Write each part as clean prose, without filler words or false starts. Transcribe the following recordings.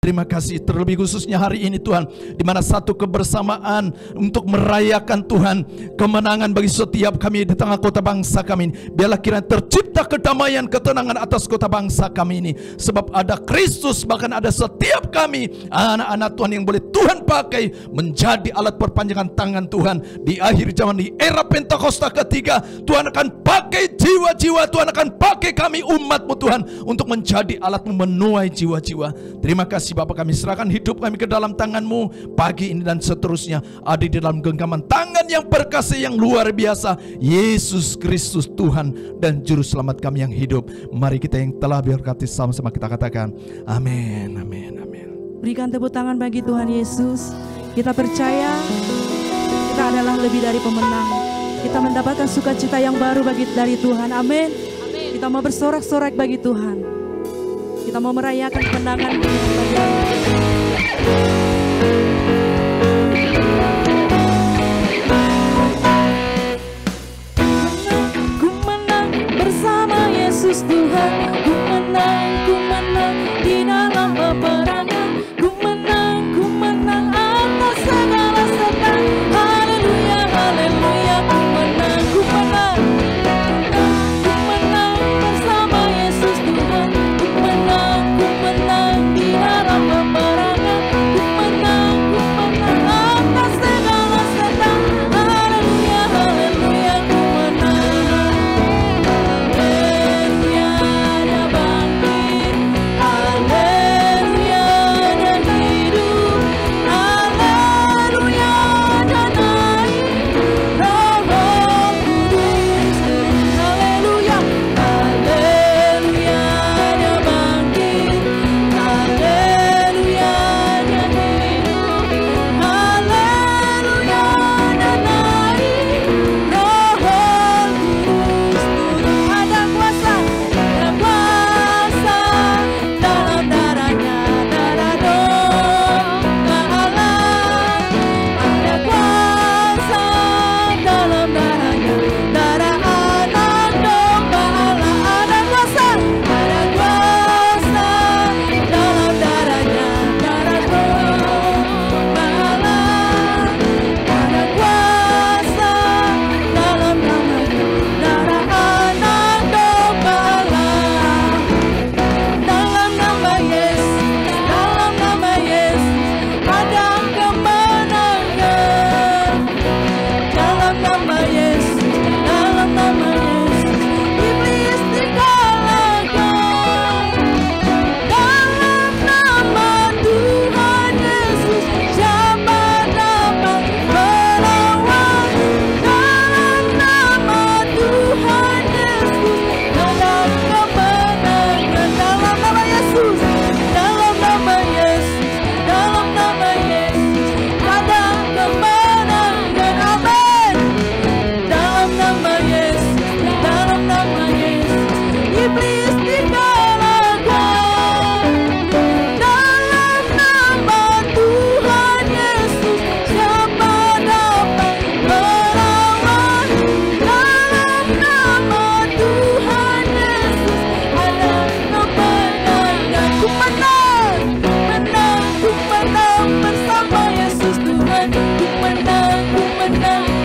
Terima kasih terlebih khususnya hari ini Tuhan, di mana satu kebersamaan untuk merayakan Tuhan kemenangan bagi setiap kami di tengah kota bangsa kami ini. Biarlah kiranya tercipta kedamaian, ketenangan atas kota bangsa kami ini, sebab ada Kristus, bahkan ada setiap kami anak-anak Tuhan yang boleh Tuhan pakai menjadi alat perpanjangan tangan Tuhan di akhir zaman, di era Pentakosta ketiga. Tuhan akan pakai jiwa-jiwa, Tuhan akan pakai kami umat-Mu Tuhan untuk menjadi alat memenuhi jiwa-jiwa. Terima kasih Bapak, kami serahkan hidup kami ke dalam tangan-Mu pagi ini dan seterusnya, ada di dalam genggaman tangan yang perkasa yang luar biasa, Yesus Kristus Tuhan dan Juru Selamat kami yang hidup. Mari kita yang telah berkati sama-sama kita katakan amin, amin, amin. Berikan tepuk tangan bagi Tuhan Yesus. Kita percaya kita adalah lebih dari pemenang. Kita mendapatkan sukacita yang baru dari Tuhan. Amin. Kita mau bersorak-sorak bagi Tuhan. Kita mau merayakan kemenangan Tuhan. Ku menang bersama Yesus Tuhan. Ku menang di dalam peperangan. Ku menang atas segala setan. Haleluya, haleluya. Ku menang bersama Yesus Tuhan. Ku menang di dalam peperangan. Ku menang atas segala setan. Haleluya, haleluya. Ku menang. Haleluya, dia bangkit. Haleluya, dia hidup. Haleluya, dia naik. Roh Kudus. Haleluya, haleluya, dia bangkit. Haleluya, dia hidup. Haleluya, dia naik. Roh Kudus turun. Ada kuasa dalam darahnya, darah domba Allah. Ada kuasa dalam darahnya, darah anak domba Allah. Ada kuasa dalam darahnya, darah domba Allah. Ada kuasa dalam namanya, darah anak domba Allah. Dalam nama Yesus, dalam nama Yesus, ada kemenangan. Dalam nama Yesus, dalam nama Yesus, iblis dikalahkan. Dalam nama Tuhan Yesus, siapa dapat melawan? Dalam nama Tuhan Yesus, ada kemenangan. Dalam nama Yesus, dalam nama Yesus, dalam nama Yesus, ada kemenangan. Amin. Dalam nama Yesus, dalam nama Yesus, iblis dikalahkan. Dalam nama Tuhan Yesus, siapa dapat melawan? Dalam nama Tuhan Yesus, ada kemenangan. Ku menang bersama Yesus Tuhan. Ku menang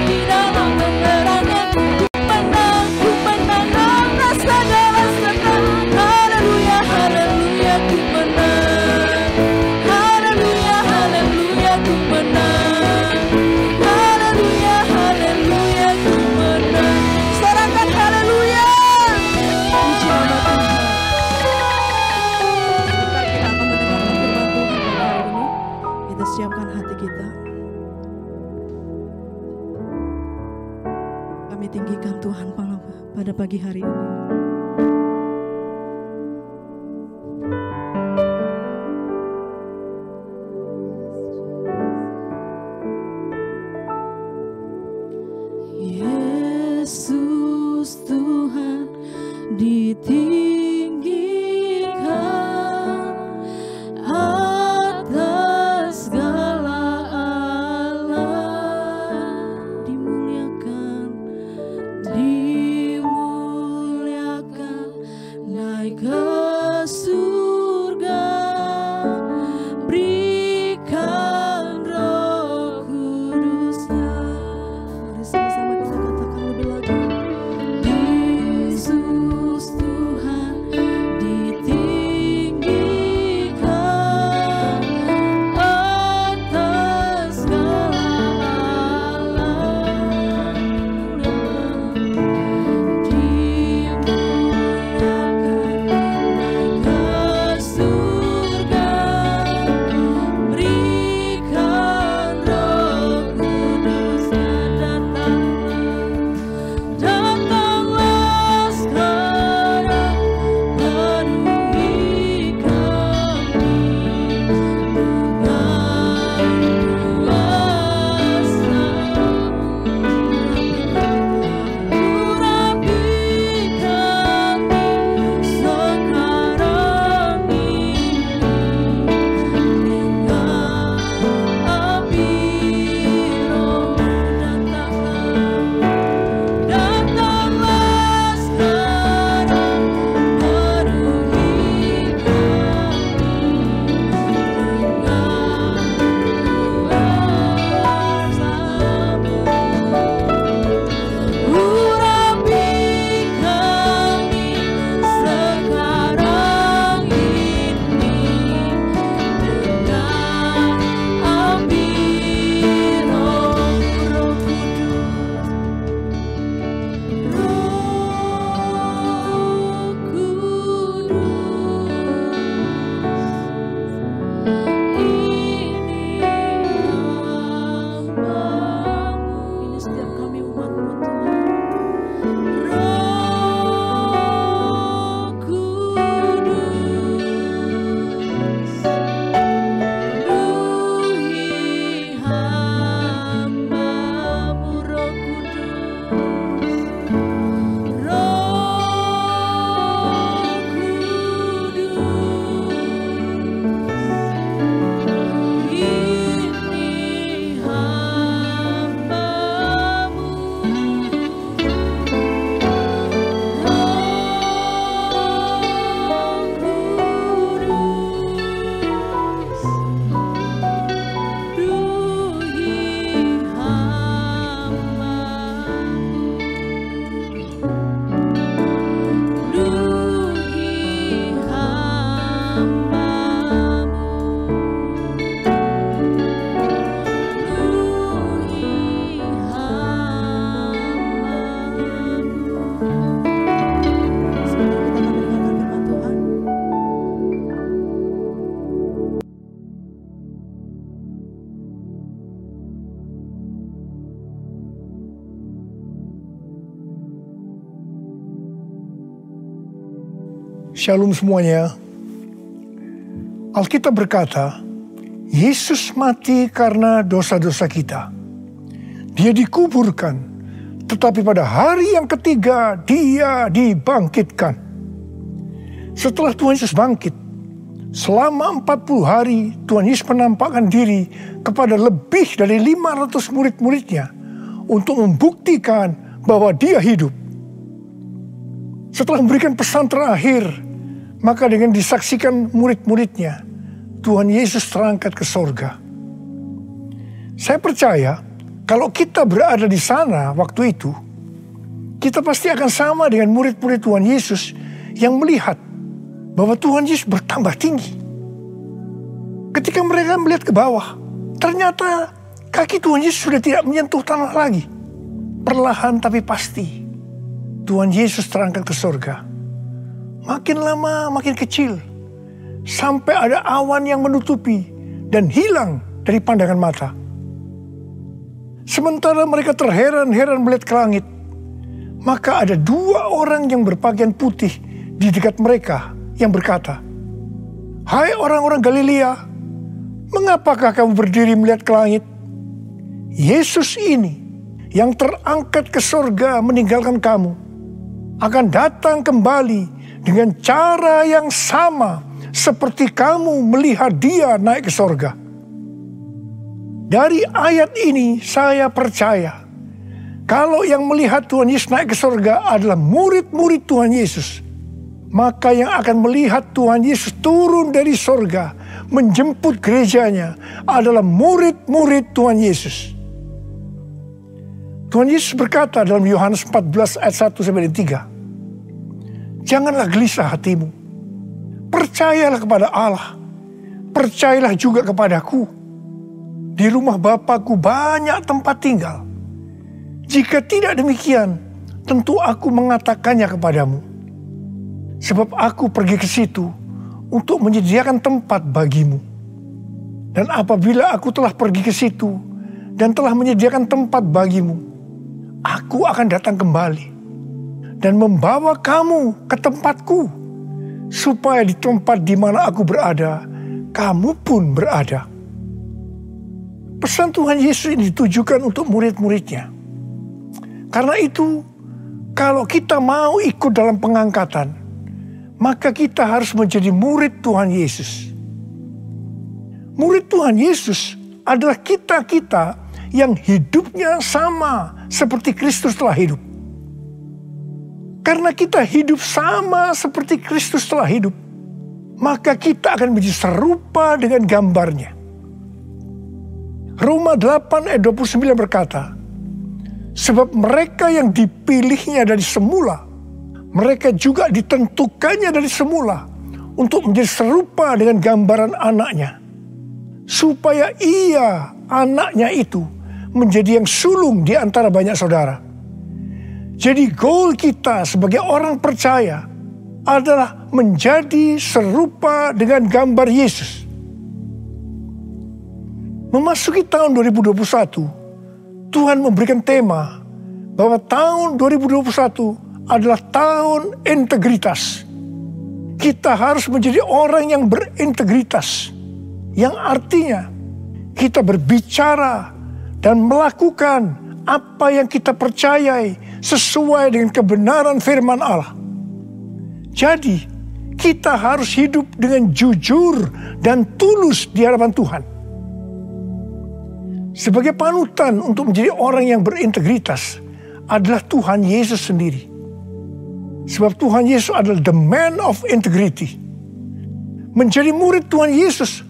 di dalam peperangan. Ku menang atas segala setan. Haleluya, haleluya, ku menang. Haleluya, haleluya, ku menang. Haleluya, haleluya, ku menang. Sorakan haleluya. Puji nama Tuhan. Sebentar kita akan mendengarkan firman Tuhan pada hari ini. Kita siapkan hati kita. Kami tinggikan Tuhan pada pagi hari ini. Yesus Tuhan ditinggikan atas segala Allah, dimuliakan, dimuliakan. Shalom semuanya. Alkitab berkata, Yesus mati karena dosa-dosa kita. Dia dikuburkan, tetapi pada hari yang ketiga dia dibangkitkan. Setelah Tuhan Yesus bangkit, selama 40 hari Tuhan Yesus menampakkan diri kepada lebih dari 500 murid-muridnya untuk membuktikan bahwa dia hidup. Setelah memberikan pesan terakhir, maka dengan disaksikan murid-muridnya, Tuhan Yesus terangkat ke sorga. Saya percaya kalau kita berada di sana waktu itu, kita pasti akan sama dengan murid-murid Tuhan Yesus yang melihat bahwa Tuhan Yesus bertambah tinggi. Ketika mereka melihat ke bawah, ternyata kaki Tuhan Yesus sudah tidak menyentuh tanah lagi. Perlahan tapi pasti, Tuhan Yesus terangkat ke sorga. Makin lama makin kecil, sampai ada awan yang menutupi dan hilang dari pandangan mata. Sementara mereka terheran-heran melihat ke langit, maka ada 2 orang yang berpakaian putih di dekat mereka yang berkata, "Hai orang-orang Galilea, mengapakah kamu berdiri melihat ke langit? Yesus ini yang terangkat ke sorga meninggalkan kamu akan datang kembali dengan cara yang sama seperti kamu melihat dia naik ke sorga." Dari ayat ini saya percaya kalau yang melihat Tuhan Yesus naik ke sorga adalah murid-murid Tuhan Yesus, maka yang akan melihat Tuhan Yesus turun dari sorga menjemput gerejanya adalah murid-murid Tuhan Yesus. Tuhan Yesus berkata dalam Yohanes 14 ayat 1-3, "Janganlah gelisah hatimu. Percayalah kepada Allah. Percayalah juga kepadaku. Di rumah Bapa-Ku banyak tempat tinggal. Jika tidak demikian, tentu aku mengatakannya kepadamu. Sebab aku pergi ke situ untuk menyediakan tempat bagimu. Dan apabila aku telah pergi ke situ dan telah menyediakan tempat bagimu, aku akan datang kembali dan membawa kamu ke tempatku, supaya di tempat di mana aku berada, kamu pun berada." Pesan Tuhan Yesus ini ditujukan untuk murid-muridnya. Karena itu, kalau kita mau ikut dalam pengangkatan, maka kita harus menjadi murid Tuhan Yesus. Murid Tuhan Yesus adalah kita-kita yang hidupnya sama seperti Kristus telah hidup. Karena kita hidup sama seperti Kristus telah hidup, maka kita akan menjadi serupa dengan gambarnya. Roma 8 ayat 29 berkata, "Sebab mereka yang dipilihnya dari semula, mereka juga ditentukannya dari semula untuk menjadi serupa dengan gambaran anaknya, supaya ia, anaknya itu, menjadi yang sulung di antara banyak saudara." Jadi goal kita sebagai orang percaya adalah menjadi serupa dengan gambar Yesus. Memasuki tahun 2021, Tuhan memberikan tema bahwa tahun 2021 adalah tahun integritas. Kita harus menjadi orang yang berintegritas, yang artinya kita berbicara dan melakukan apa yang kita percayai sesuai dengan kebenaran firman Allah. Jadi, kita harus hidup dengan jujur dan tulus di hadapan Tuhan. Sebagai panutan untuk menjadi orang yang berintegritas adalah Tuhan Yesus sendiri. Sebab Tuhan Yesus adalah the man of integrity. Menjadi murid Tuhan Yesus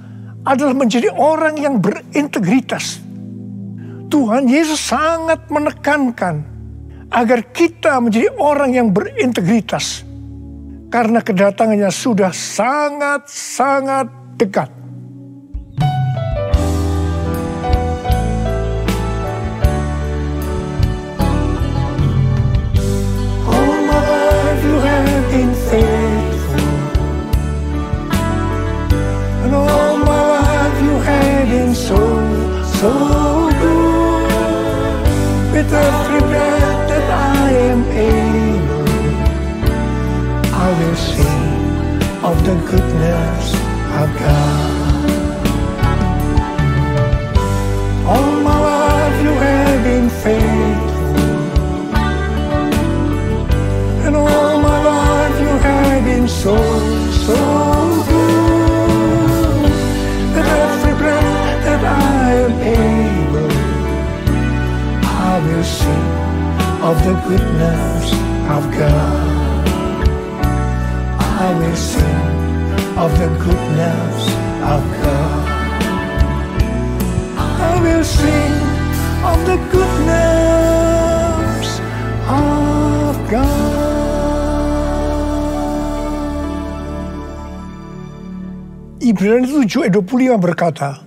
adalah menjadi orang yang berintegritas. Tuhan Yesus sangat menekankan agar kita menjadi orang yang berintegritas, karena kedatangannya sudah sangat-sangat dekat. All my life you have been faithful, and all my life you have been so good. With every breath that I am able, I will sing will sing of the goodness of God. I will sing of the goodness of God. I will sing of the goodness of God. Ibrani 7 ayat 25 berkata,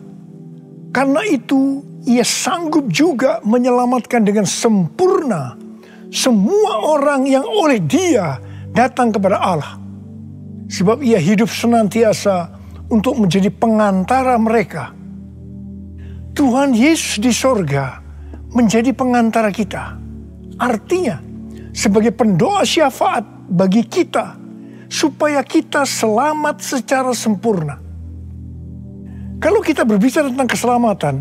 karena itu ia sanggup juga menyelamatkan dengan sempurna semua orang yang oleh Dia datang kepada Allah. Sebab ia hidup senantiasa untuk menjadi pengantara mereka. Tuhan Yesus di sorga menjadi pengantara kita. Artinya, sebagai pendoa syafaat bagi kita, supaya kita selamat secara sempurna. Kalau kita berbicara tentang keselamatan,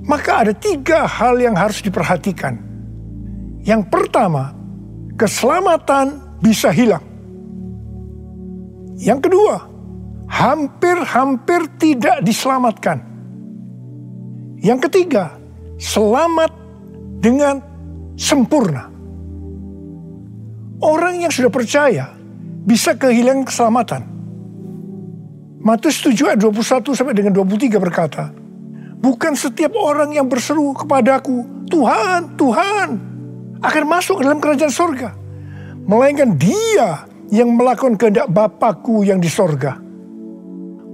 maka ada 3 hal yang harus diperhatikan. Yang pertama, keselamatan bisa hilang. Yang kedua, hampir-hampir tidak diselamatkan. Yang ketiga, selamat dengan sempurna. Orang yang sudah percaya bisa kehilangan keselamatan. Matius 7 ayat 21 sampai dengan 23 berkata, bukan setiap orang yang berseru kepadaku, Tuhan, Tuhan, akan masuk ke dalam kerajaan sorga, melainkan dia yang melakukan kehendak Bapakku yang di sorga.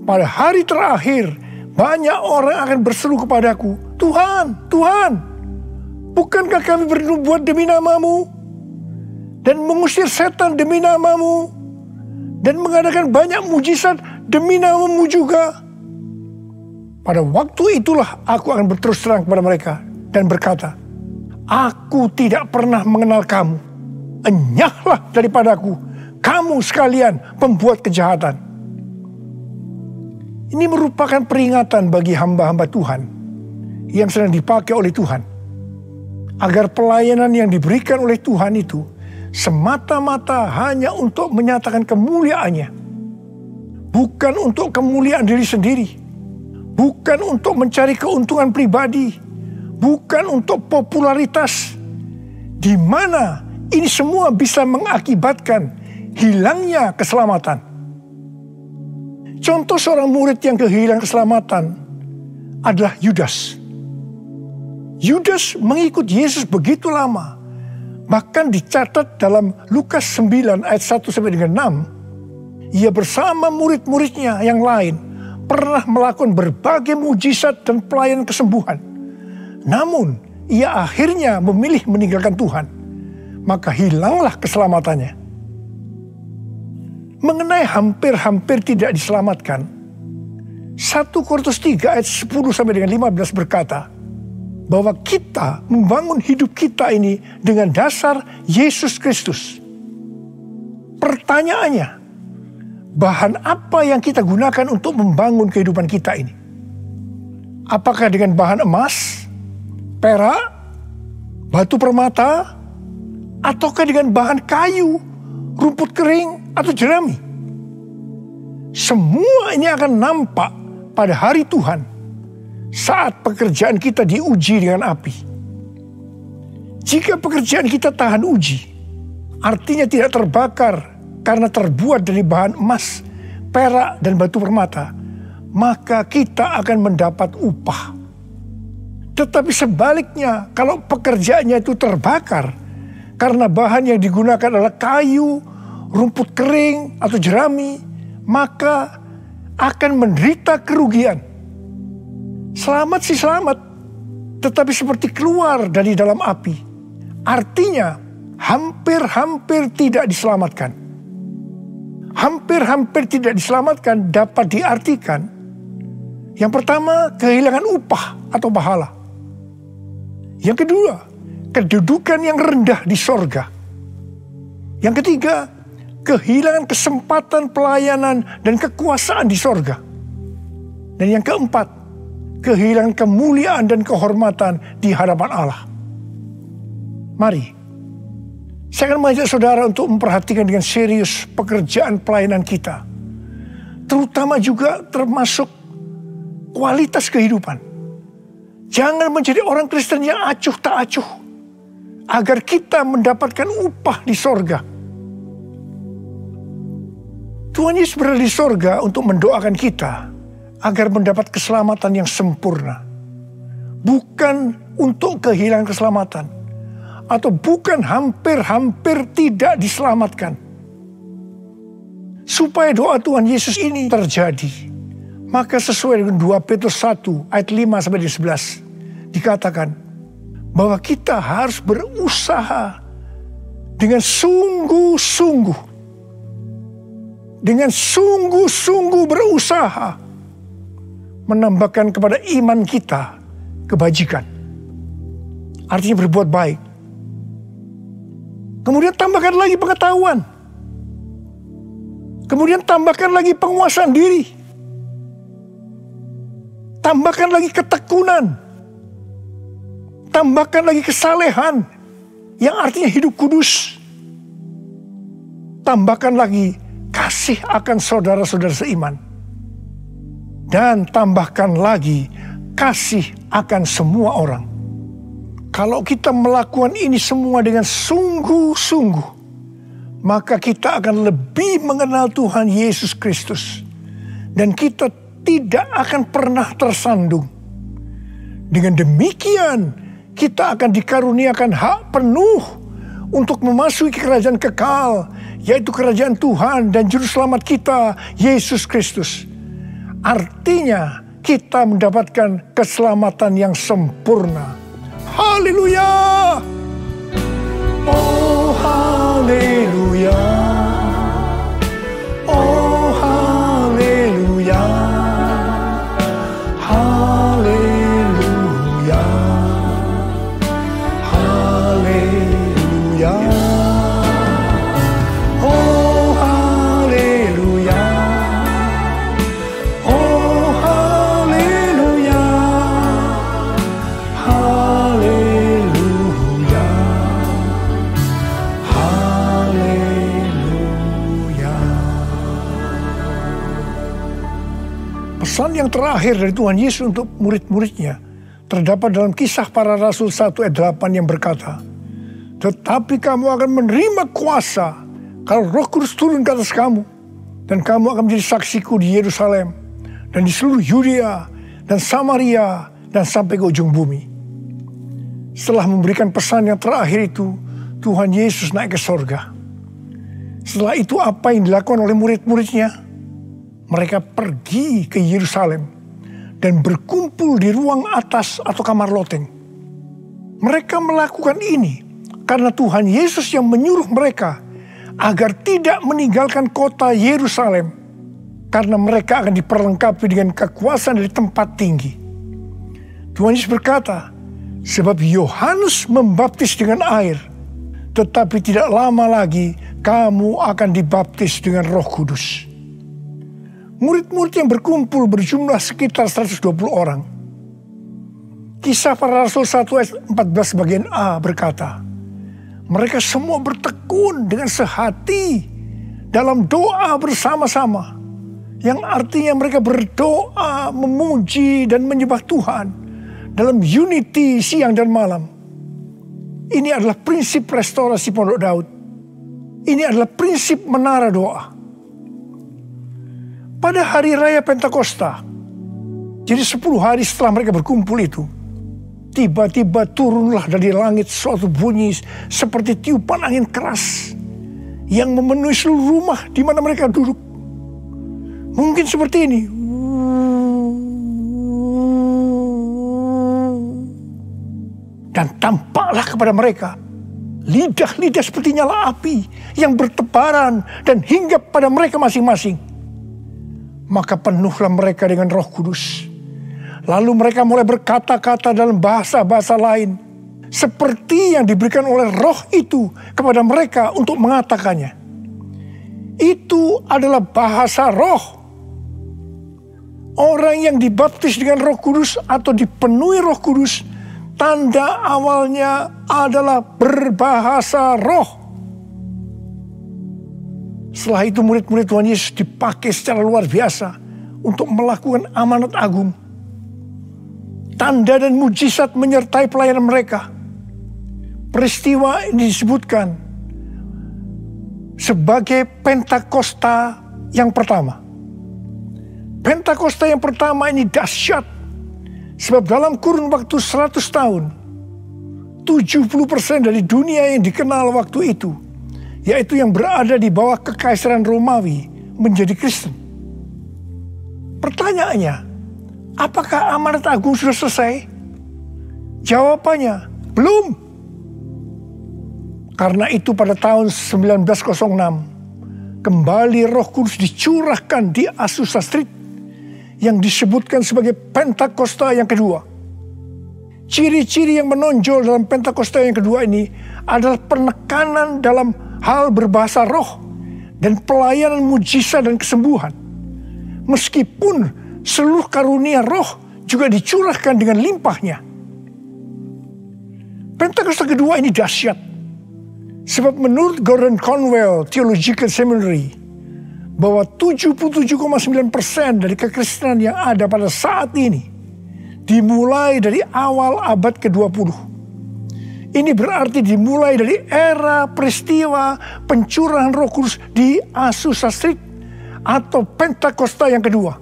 Pada hari terakhir, banyak orang akan berseru kepadaku, Tuhan, Tuhan, bukankah kami bernubuat demi namamu, dan mengusir setan demi namamu, dan mengadakan banyak mujizat demi namamu juga? Pada waktu itulah aku akan berterus terang kepada mereka dan berkata, aku tidak pernah mengenal kamu. Enyahlah daripadaku, kamu sekalian pembuat kejahatan. Ini merupakan peringatan bagi hamba-hamba Tuhan yang sedang dipakai oleh Tuhan, agar pelayanan yang diberikan oleh Tuhan itu semata-mata hanya untuk menyatakan kemuliaannya, bukan untuk kemuliaan diri sendiri, bukan untuk mencari keuntungan pribadi, bukan untuk popularitas, di mana ini semua bisa mengakibatkan hilangnya keselamatan. Contoh seorang murid yang kehilangan keselamatan adalah Yudas. Yudas mengikut Yesus begitu lama, bahkan dicatat dalam Lukas 9 ayat 1 sampai dengan 6, ia bersama murid-muridnya yang lain pernah melakukan berbagai mujizat dan pelayanan kesembuhan. Namun, ia akhirnya memilih meninggalkan Tuhan. Maka hilanglah keselamatannya. Mengenai hampir-hampir tidak diselamatkan, 1 Korintus 3 ayat 10 sampai dengan 15 berkata, bahwa kita membangun hidup kita ini dengan dasar Yesus Kristus. Pertanyaannya, bahan apa yang kita gunakan untuk membangun kehidupan kita ini? Apakah dengan bahan emas, perak, batu permata, ataukah dengan bahan kayu, rumput kering, atau jerami? Semua ini akan nampak pada hari Tuhan saat pekerjaan kita diuji dengan api. Jika pekerjaan kita tahan uji, artinya tidak terbakar karena terbuat dari bahan emas, perak, dan batu permata, maka kita akan mendapat upah. Tetapi sebaliknya, kalau pekerjaannya itu terbakar karena bahan yang digunakan adalah kayu, rumput kering, atau jerami, maka akan menderita kerugian. Selamat sih selamat, tetapi seperti keluar dari dalam api. Artinya, hampir-hampir tidak diselamatkan. Hampir-hampir tidak diselamatkan dapat diartikan, yang pertama, kehilangan upah atau pahala. Yang kedua, kedudukan yang rendah di sorga. Yang ketiga, kehilangan kesempatan pelayanan dan kekuasaan di sorga. Dan yang keempat, kehilangan kemuliaan dan kehormatan di hadapan Allah. Mari, saya akan mengajak saudara untuk memperhatikan dengan serius pekerjaan pelayanan kita. Terutama juga termasuk kualitas kehidupan. Jangan menjadi orang Kristen yang acuh tak acuh. agar kita mendapatkan upah di sorga. Tuhan Yesus berada di sorga untuk mendoakan kita agar mendapat keselamatan yang sempurna. Bukan untuk kehilangan keselamatan. Atau bukan hampir-hampir tidak diselamatkan. Supaya doa Tuhan Yesus ini terjadi, maka sesuai dengan 2 Petrus 1 ayat 5-11 dikatakan bahwa kita harus berusaha dengan sungguh-sungguh. Dengan sungguh-sungguh berusaha menambahkan kepada iman kita kebajikan. Artinya berbuat baik. Kemudian tambahkan lagi pengetahuan. Kemudian tambahkan lagi penguasaan diri. Tambahkan lagi ketekunan. Tambahkan lagi kesalehan yang artinya hidup kudus. Tambahkan lagi kasih akan saudara-saudara seiman. Dan tambahkan lagi kasih akan semua orang. Kalau kita melakukan ini semua dengan sungguh-sungguh, maka kita akan lebih mengenal Tuhan Yesus Kristus. Dan kita tidak akan pernah tersandung. Dengan demikian, kita akan dikaruniakan hak penuh untuk memasuki kerajaan kekal, yaitu kerajaan Tuhan dan Juru Selamat kita, Yesus Kristus. Artinya, kita mendapatkan keselamatan yang sempurna. Haleluya! Oh, haleluya! Oh, haleluya! Haleluya! Haleluya! Oh, haleluya! Oh, haleluya! Haleluya! Haleluya! Pesan yang terakhir dari Tuhan Yesus untuk murid-muridnya terdapat dalam Kisah Para Rasul 1 ayat 8 yang berkata, "Tetapi kamu akan menerima kuasa kalau Roh Kudus turun ke atas kamu, dan kamu akan menjadi saksiku di Yerusalem dan di seluruh Yudea dan Samaria dan sampai ke ujung bumi." Setelah memberikan pesan yang terakhir itu, Tuhan Yesus naik ke sorga. Setelah itu apa yang dilakukan oleh murid-muridnya? Mereka pergi ke Yerusalem dan berkumpul di ruang atas atau kamar loteng. Mereka melakukan ini karena Tuhan Yesus yang menyuruh mereka agar tidak meninggalkan kota Yerusalem, karena mereka akan diperlengkapi dengan kekuasaan dari tempat tinggi. Tuhan Yesus berkata, "Sebab Yohanes membaptis dengan air, tetapi tidak lama lagi kamu akan dibaptis dengan Roh Kudus." Murid-murid yang berkumpul berjumlah sekitar 120 orang. Kisah Para Rasul 1 ayat 14 bagian A berkata, mereka semua bertekun dengan sehati dalam doa bersama-sama. Yang artinya mereka berdoa, memuji dan menyembah Tuhan dalam unity siang dan malam. Ini adalah prinsip restorasi Pondok Daud. Ini adalah prinsip menara doa. Pada hari raya Pentakosta, jadi 10 hari setelah mereka berkumpul itu, tiba-tiba turunlah dari langit suatu bunyi seperti tiupan angin keras yang memenuhi seluruh rumah di mana mereka duduk. Mungkin seperti ini. Dan tampaklah kepada mereka lidah-lidah seperti nyala api yang bertebaran dan hinggap pada mereka masing-masing. Maka penuhlah mereka dengan Roh Kudus. Lalu mereka mulai berkata-kata dalam bahasa-bahasa lain, seperti yang diberikan oleh Roh itu kepada mereka untuk mengatakannya. Itu adalah bahasa Roh. Orang yang dibaptis dengan Roh Kudus atau dipenuhi Roh Kudus, tanda awalnya adalah berbahasa Roh. Setelah itu murid-murid Tuhan Yesus dipakai secara luar biasa untuk melakukan amanat agung. Tanda dan mujizat menyertai pelayanan mereka. peristiwa ini disebutkan sebagai Pentakosta yang pertama. Pentakosta yang pertama ini dahsyat, sebab dalam kurun waktu 100 tahun, 70% dari dunia yang dikenal waktu itu, yaitu yang berada di bawah kekaisaran Romawi, menjadi Kristen. Pertanyaannya, apakah amanat agung sudah selesai? Jawabannya, belum. Karena itu pada tahun 1906, kembali Roh Kudus dicurahkan di Azusa Street, yang disebutkan sebagai Pentakosta yang kedua. Ciri-ciri yang menonjol dalam Pentakosta yang kedua ini adalah penekanan dalam hal berbahasa roh dan pelayanan mujizat dan kesembuhan. Meskipun seluruh karunia roh juga dicurahkan dengan limpahnya. Pentakosta kedua ini dahsyat. Sebab menurut Gordon Conwell Theological Seminary, bahwa 77,9% dari kekristenan yang ada pada saat ini dimulai dari awal abad ke-20. Ini berarti dimulai dari era peristiwa pencurahan Roh Kudus di Azusa Street atau Pentakosta yang kedua.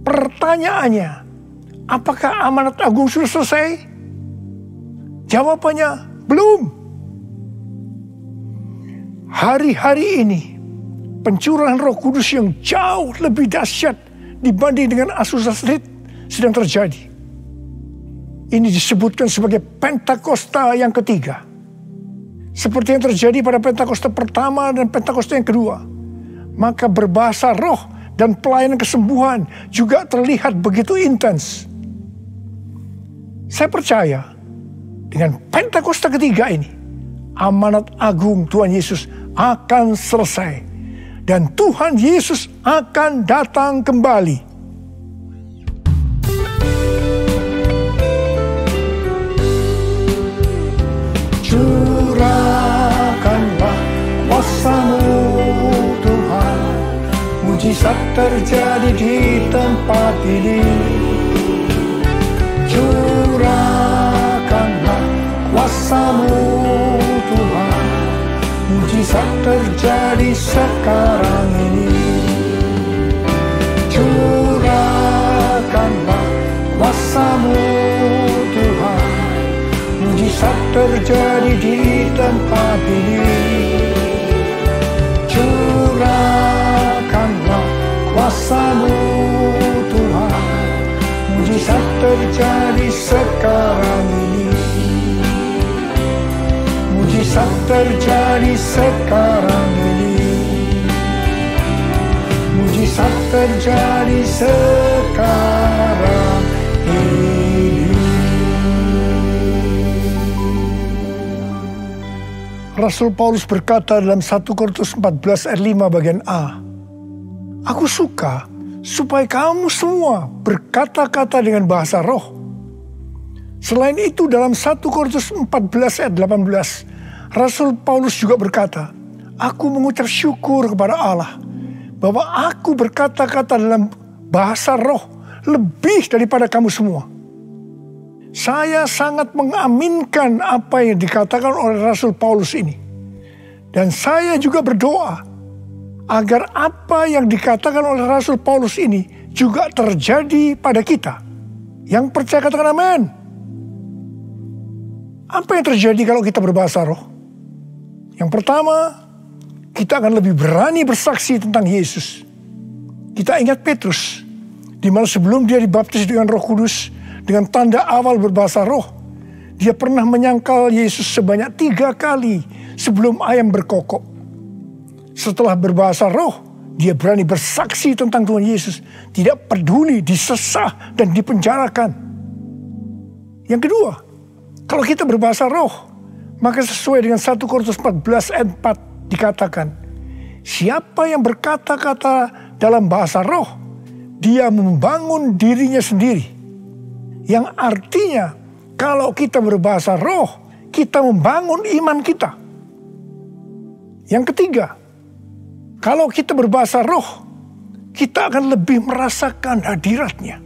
Pertanyaannya, apakah amanat agung sudah selesai? Jawabannya, belum. Hari-hari ini pencurahan Roh Kudus yang jauh lebih dahsyat dibanding dengan Azusa Street sedang terjadi. Ini disebutkan sebagai Pentakosta yang ketiga. Seperti yang terjadi pada Pentakosta pertama dan Pentakosta yang kedua. Maka berbahasa roh dan pelayanan kesembuhan juga terlihat begitu intens. Saya percaya dengan Pentakosta ketiga ini, amanat agung Tuhan Yesus akan selesai. Dan Tuhan Yesus akan datang kembali. Curahkanlah kuasa-Mu Tuhan, mujizat terjadi di tempat ini. Curahkanlah kuasa-Mu Tuhan, mujizat terjadi sekarang ini. Curahkanlah kuasa-Mu Tuhan, mujizat terjadi di tempat ini. Curahkanlah kuasa-Mu Tuhan, mujizat terjadi sekarang ini. Mujizat terjadi sekarang ini. Mujizat terjadi sekarang ini. Rasul Paulus berkata dalam 1 Korintus 14 ayat 5 bagian A, "Aku suka supaya kamu semua berkata-kata dengan bahasa roh." Selain itu dalam 1 Korintus 14 ayat 18, Rasul Paulus juga berkata, "Aku mengucap syukur kepada Allah bahwa aku berkata-kata dalam bahasa roh lebih daripada kamu semua." Saya sangat mengaminkan apa yang dikatakan oleh Rasul Paulus ini. Dan saya juga berdoa agar apa yang dikatakan oleh Rasul Paulus ini juga terjadi pada kita. Yang percaya katakan amin. Apa yang terjadi kalau kita berbahasa roh? Yang pertama, kita akan lebih berani bersaksi tentang Yesus. Kita ingat Petrus, di mana sebelum dia dibaptis dengan Roh Kudus, dengan tanda awal berbahasa roh, dia pernah menyangkal Yesus sebanyak 3 kali sebelum ayam berkokok. Setelah berbahasa roh, dia berani bersaksi tentang Tuhan Yesus, tidak peduli disesah dan dipenjarakan. Yang kedua, kalau kita berbahasa roh, maka sesuai dengan 1 Korintus 14 ayat 4 dikatakan, siapa yang berkata-kata dalam bahasa roh, dia membangun dirinya sendiri. Yang artinya, kalau kita berbahasa roh, kita membangun iman kita. Yang ketiga, kalau kita berbahasa roh, kita akan lebih merasakan hadiratnya.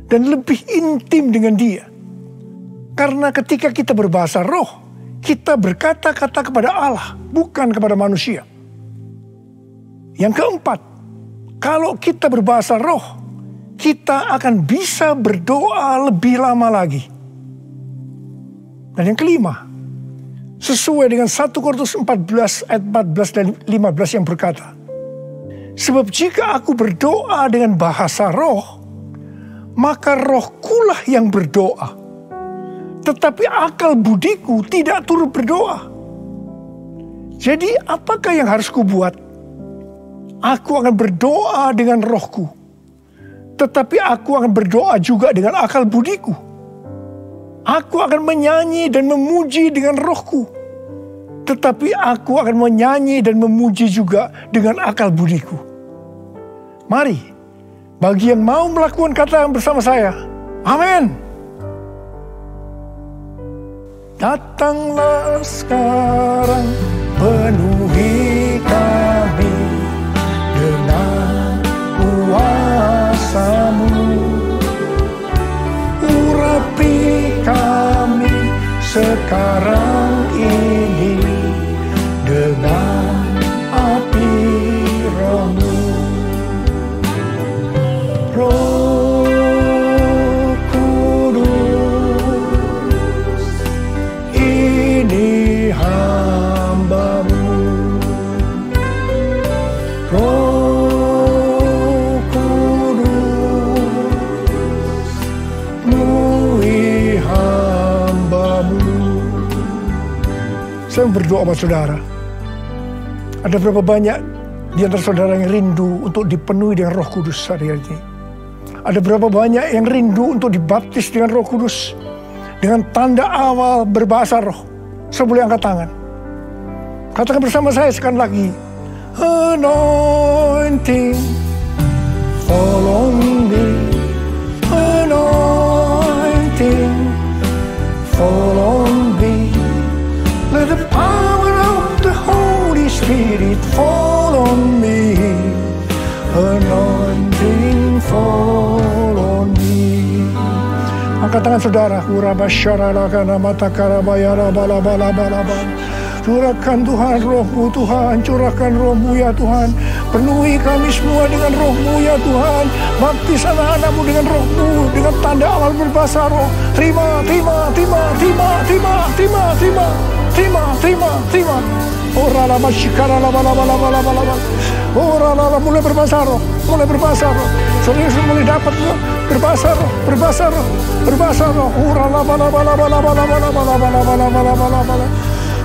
Dan lebih intim dengan dia. Karena ketika kita berbahasa roh, kita berkata-kata kepada Allah, bukan kepada manusia. Yang keempat, kalau kita berbahasa roh, kita akan bisa berdoa lebih lama lagi. Dan yang kelima, sesuai dengan 1 Korintus 14 ayat 14 dan 15 yang berkata, sebab jika aku berdoa dengan bahasa roh, maka rohkulah yang berdoa. Tetapi akal budiku tidak turut berdoa. Jadi apakah yang harus kubuat? Aku akan berdoa dengan rohku. Tetapi aku akan berdoa juga dengan akal budiku. Aku akan menyanyi dan memuji dengan rohku. Tetapi aku akan menyanyi dan memuji juga dengan akal budiku. Mari, bagi yang mau melakukan kata bersama saya, amin. Datanglah sekarang, penuhi kami dengan kuasa-Mu. Urapi kami sekarang ini dengan api Roh-Mu. Roh Kudus, ini hamba-Mu. Roh Kudus, penuhi hamba-Mu. Saya berdoa buat saudara. Ada berapa banyak di antara saudara yang rindu untuk dipenuhi dengan Roh Kudus hari ini? Ada berapa banyak yang rindu untuk dibaptis dengan Roh Kudus, dengan tanda awal berbahasa roh? Saya boleh angkat tangan. Katakan bersama saya sekali lagi. Anointing, fall on me. Anointing, fall on me. Let the power of the Holy Spirit fall on me. Anointing, fall on me. Angkat tangan saudara. Urabasyaralakana matakarabayara balabalabala. Curahkan Tuhan Roh-Mu Tuhan, curahkan Roh-Mu ya Tuhan. Penuhi kami semua dengan Roh-Mu ya Tuhan. Baptis anak-anak-Mu dengan Roh-Mu, dengan tanda awal berbahasa roh. Terima. Ora la masyikara la bala. Ora la mulai berbahasa roh. Serius mulai dapat berbahasa roh. Ora la bala.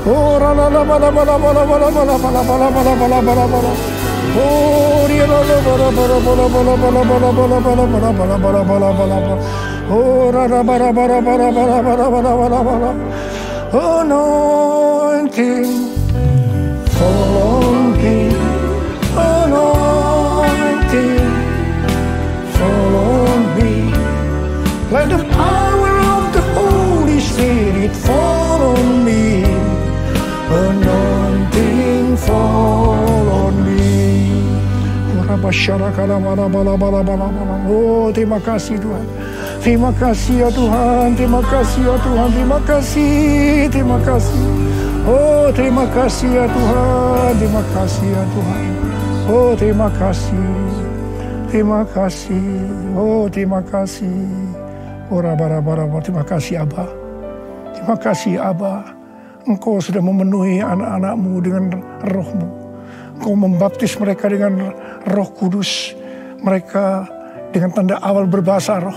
Ora la bala. Oh dia la bala. Ora la bala. Anointing, fall on me. Anointing, fall on me. Let the power of the Holy Spirit fall on me. Anointing, fall on me. Oh, terima kasih Tuhan. Terima kasih ya Tuhan, terima kasih ya Tuhan, terima kasih. Oh, terima kasih ya Tuhan, terima kasih ya Tuhan. Oh, terima kasih. Oh, terima kasih. Oh, terima kasih Abba. Terima kasih Abba. Engkau sudah memenuhi anak-anak-Mu dengan Roh-Mu. Engkau membaptis mereka dengan Roh Kudus. Mereka dengan tanda awal berbahasa roh.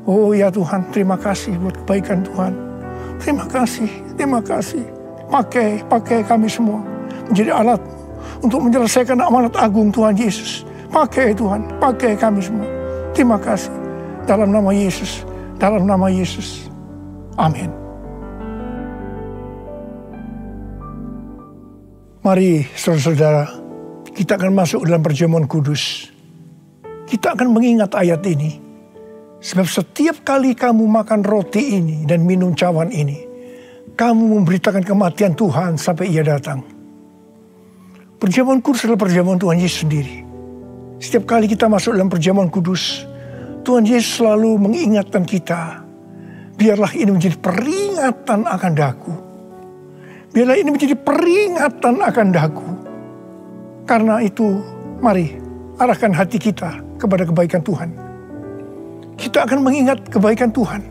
Oh ya Tuhan, terima kasih buat kebaikan Tuhan. Terima kasih. Pakai kami semua menjadi alat untuk menyelesaikan amanat agung Tuhan Yesus. Pakai Tuhan, pakai kami semua. Terima kasih. Dalam nama Yesus. Amin. Mari saudara-saudara, kita akan masuk dalam perjamuan kudus. Kita akan mengingat ayat ini. Sebab setiap kali kamu makan roti ini dan minum cawan ini, kamu memberitakan kematian Tuhan sampai Ia datang. Perjamuan kudus adalah perjamuan Tuhan Yesus sendiri. Setiap kali kita masuk dalam perjamuan kudus, Tuhan Yesus selalu mengingatkan kita biarlah ini menjadi peringatan akan daku. Biarlah ini menjadi peringatan akan daku. Karena itu, mari arahkan hati kita kepada kebaikan Tuhan. Kita akan mengingat kebaikan Tuhan.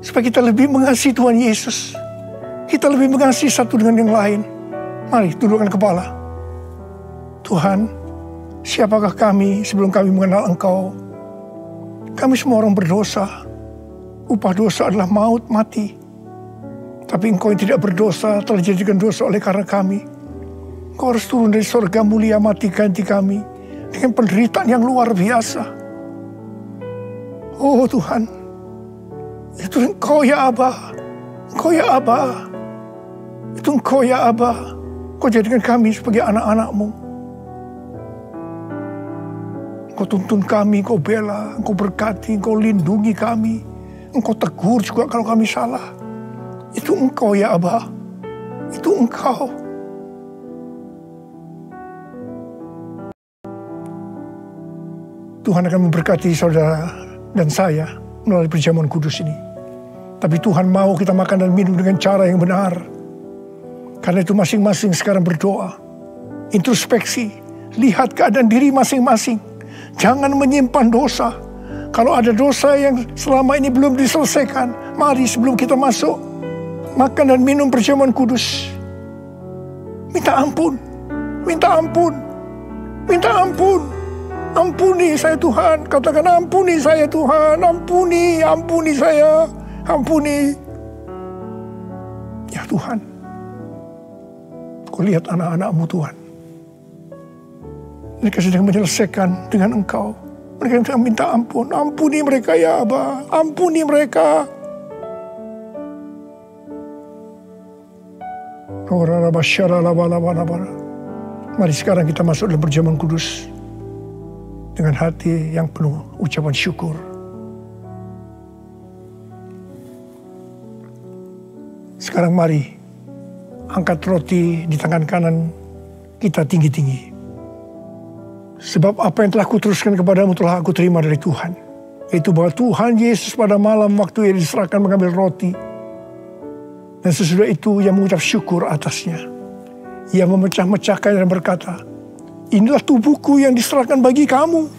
Supaya kita lebih mengasihi Tuhan Yesus. Kita lebih mengasihi satu dengan yang lain. Mari tundukkan kepala. Tuhan, siapakah kami sebelum kami mengenal Engkau? Kami semua orang berdosa. Upah dosa adalah maut, mati. Tapi Engkau yang tidak berdosa telah dijadikan dosa oleh karena kami. Engkau harus turun dari surga mulia, mati ganti kami dengan penderitaan yang luar biasa. Oh Tuhan, itu Engkau ya Aba. Engkau ya Aba. Itu Engkau ya Aba. Engkau jadikan kami sebagai anak-anak-Mu. Engkau tuntun kami, Engkau bela, Engkau berkati, Engkau lindungi kami. Engkau tegur juga kalau kami salah. Itu Engkau ya Aba. Itu Engkau. Tuhan akan memberkati saudara dan saya melalui perjamuan kudus ini. Tapi Tuhan mau kita makan dan minum dengan cara yang benar. Karena itu masing-masing sekarang berdoa. Introspeksi. Lihat keadaan diri masing-masing. Jangan menyimpan dosa. Kalau ada dosa yang selama ini belum diselesaikan, mari sebelum kita masuk makan dan minum perjamuan kudus, minta ampun. Minta ampun. Minta ampun. Ampuni saya Tuhan. Katakan ampuni saya Tuhan. Ampuni. Ampuni saya. Ampuni. Ya Tuhan, Kau lihat anak-anak-Mu Tuhan. Mereka sedang menyelesaikan dengan Engkau. Mereka sedang minta ampun. Ampuni mereka ya Aba. Ampuni mereka. Mari sekarang kita masuk dalam perjamuan kudus dengan hati yang penuh ucapan syukur. Sekarang mari angkat roti di tangan kanan kita tinggi-tinggi. Sebab apa yang telah kuteruskan kepadamu telah aku terima dari Tuhan. Yaitu bahwa Tuhan Yesus pada malam waktu ia diserahkan mengambil roti. Dan sesudah itu ia mengucap syukur atasnya. Ia memecah-mecahkan dan berkata, inilah tubuhku yang diserahkan bagi kamu.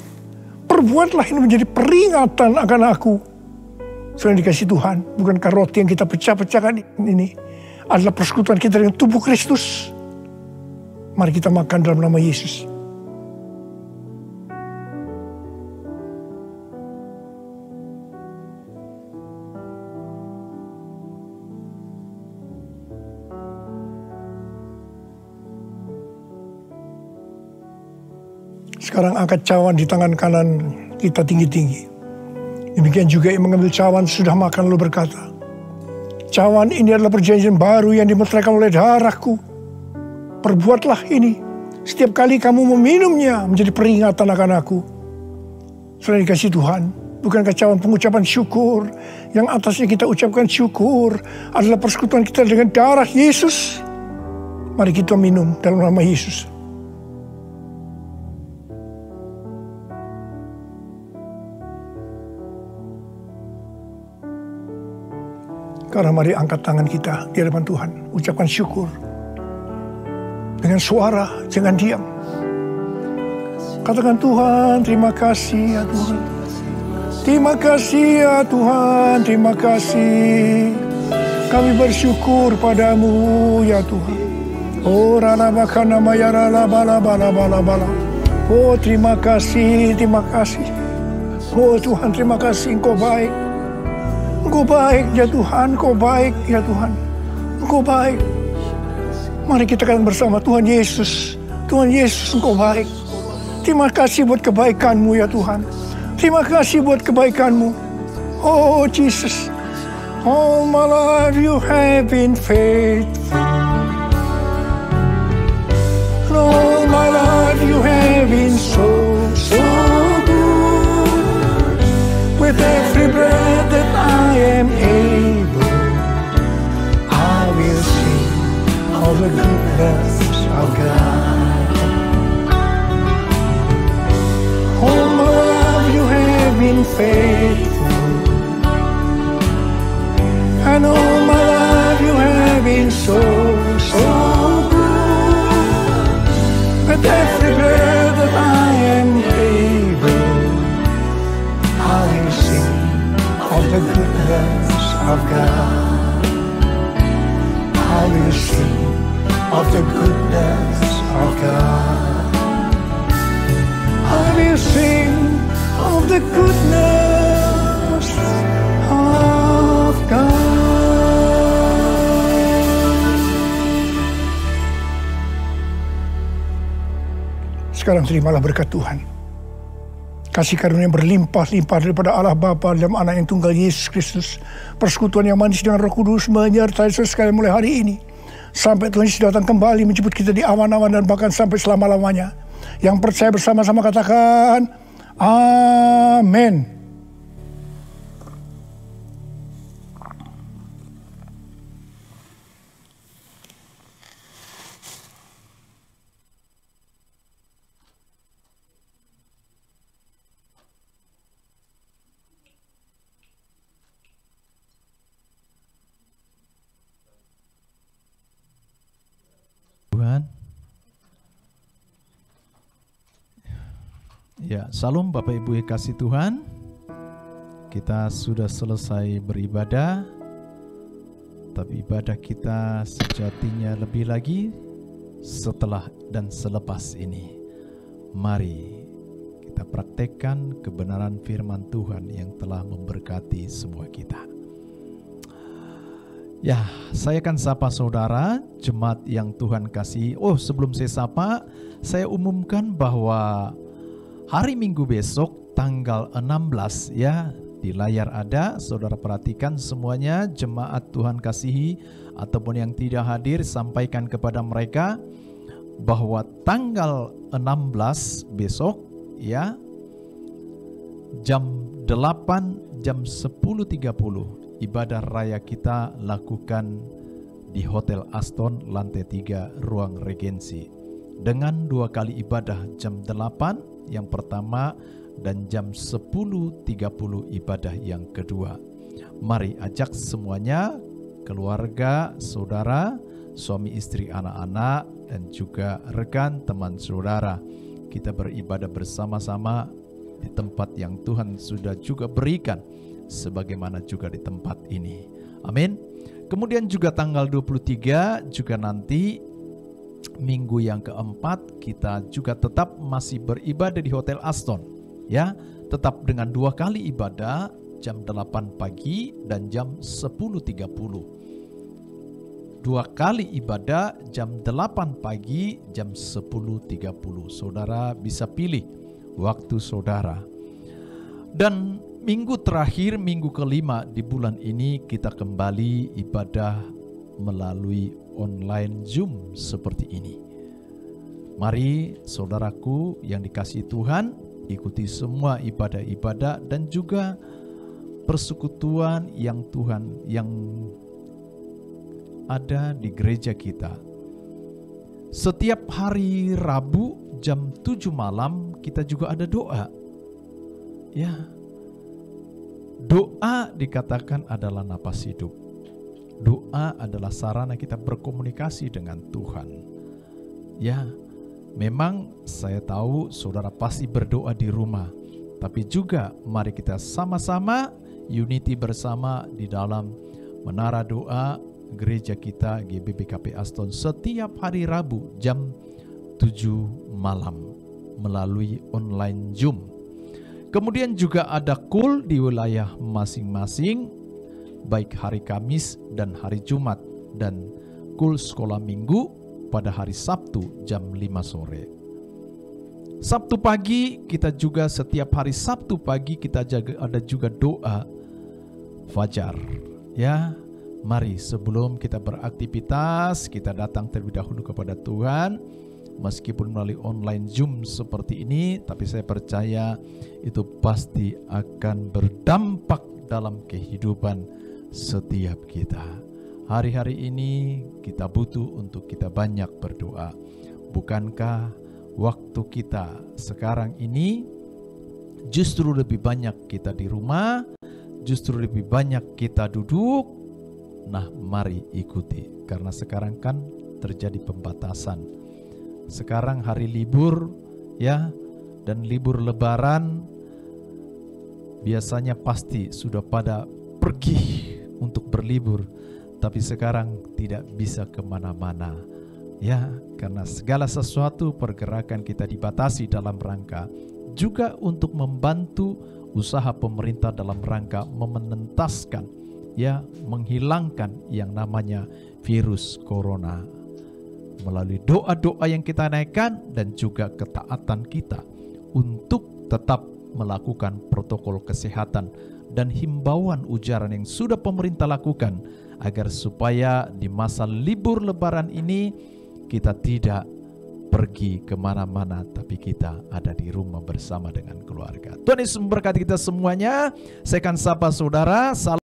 Perbuatlah ini menjadi peringatan akan aku. Saudara dikasih Tuhan, bukankah roti yang kita pecah-pecahkan ini adalah persekutuan kita dengan tubuh Kristus? Mari kita makan dalam nama Yesus. Sekarang angkat cawan di tangan kanan kita tinggi-tinggi. Demikian juga yang mengambil cawan sudah makan lalu berkata, cawan ini adalah perjanjian baru yang dimeteraikan oleh darahku. Perbuatlah ini setiap kali kamu meminumnya menjadi peringatan akan aku. Selain dikasih Tuhan, bukankah cawan pengucapan syukur yang atasnya kita ucapkan syukur adalah persekutuan kita dengan darah Yesus? Mari kita minum dalam nama Yesus. Karena mari angkat tangan kita di hadapan Tuhan. Ucapkan syukur. Dengan suara, jangan diam. Katakan Tuhan, terima kasih ya Tuhan. Terima kasih ya Tuhan, terima kasih. Kami bersyukur padamu ya Tuhan. Oh rala bakana mayara la bala bala bala bala. Oh terima kasih, terima kasih. Oh Tuhan, terima kasih, Engkau baik. Engkau baik ya Tuhan, Engkau baik ya Tuhan. Engkau baik. Mari kita katakan bersama, Tuhan Yesus. Tuhan Yesus, Engkau baik. Terima kasih buat kebaikan-Mu ya Tuhan. Terima kasih buat kebaikan-Mu. Oh Jesus. All my life you have been faithful. All my life you have been so good. With every breath that I am able, I will sing all the goodness of God. All my life you have been faithful. been so, so good. With every breath that I am able, I will sing of the goodness of God. I will sing of the goodness of God. I will sing of the goodness of God. Sekarang terimalah berkat Tuhan. Kasih karunia berlimpah-limpah daripada Allah Bapa dalam Anak yang tunggal Yesus Kristus. Persekutuan yang manis dengan Roh Kudus menyertai saudara sekalian mulai hari ini. Sampai Tuhan Yesus datang kembali menjemput kita di awan-awan dan bahkan sampai selama-lamanya. Yang percaya bersama-sama katakan, amin. Tuhan. Ya, salam Bapak Ibu yang kasih Tuhan. Kita sudah selesai beribadah, tapi ibadah kita sejatinya lebih lagi setelah dan selepas ini. Mari kita praktekkan kebenaran firman Tuhan yang telah memberkati semua kita. Ya, saya akan sapa saudara, jemaat yang Tuhan kasih. Oh, sebelum saya sapa, saya umumkan bahwa hari Minggu besok tanggal 16 ya, di layar ada, saudara perhatikan semuanya, jemaat Tuhan kasihi ataupun yang tidak hadir, sampaikan kepada mereka bahwa tanggal 16 besok ya, jam 8, jam 10.30 ibadah raya kita lakukan di Hotel Aston lantai 3 ruang Regensi dengan 2 kali ibadah jam 8 yang pertama dan jam 10.30 ibadah yang kedua. Mari ajak semuanya, keluarga, saudara, suami istri, anak-anak, dan juga rekan teman saudara. Kita beribadah bersama-sama di tempat yang Tuhan sudah juga berikan, sebagaimana juga di tempat ini. Amin. Kemudian juga tanggal 23 juga nanti minggu yang keempat kita juga tetap masih beribadah di Hotel Aston ya, tetap dengan 2 kali ibadah jam 8 pagi dan jam 10.30. 2 kali ibadah jam 8 pagi, jam 10.30. Saudara bisa pilih waktu saudara. Dan minggu terakhir, minggu kelima di bulan ini kita kembali ibadah melalui online Zoom seperti ini. Mari saudaraku yang dikasihi Tuhan, ikuti semua ibadah-ibadah dan juga persekutuan yang Tuhan yang ada di gereja kita. Setiap hari Rabu jam 7 malam kita juga ada doa. Ya, doa dikatakan adalah napas hidup. Doa adalah sarana kita berkomunikasi dengan Tuhan. Ya, memang saya tahu saudara pasti berdoa di rumah, tapi juga mari kita sama-sama unity bersama di dalam menara doa gereja kita GBBKP Aston setiap hari Rabu jam 7 malam melalui online Zoom. Kemudian juga ada call di wilayah masing-masing, baik hari Kamis dan hari Jumat, dan call sekolah minggu pada hari Sabtu jam 5 sore. Sabtu pagi kita juga setiap hari Sabtu pagi kita ada juga doa fajar. Ya, mari sebelum kita beraktivitas kita datang terlebih dahulu kepada Tuhan. Meskipun melalui online Zoom seperti ini, tapi saya percaya itu pasti akan berdampak dalam kehidupan setiap kita. Hari-hari ini kita butuh untuk kita banyak berdoa. Bukankah waktu kita sekarang ini justru lebih banyak kita di rumah, justru lebih banyak kita duduk, Nah, mari ikuti, karena sekarang kan terjadi pembatasan. Sekarang hari libur ya, dan libur lebaran biasanya pasti sudah pada pergi untuk berlibur, tapi sekarang tidak bisa kemana-mana ya, karena segala sesuatu pergerakan kita dibatasi dalam rangka juga untuk membantu usaha pemerintah dalam rangka menentaskan ya, menghilangkan yang namanya virus corona melalui doa-doa yang kita naikkan dan juga ketaatan kita untuk tetap melakukan protokol kesehatan dan himbauan ujaran yang sudah pemerintah lakukan, agar supaya di masa libur lebaran ini kita tidak pergi kemana-mana, tapi kita ada di rumah bersama dengan keluarga. Tuhan Yesus memberkati kita semuanya. Saya akan sapa saudara.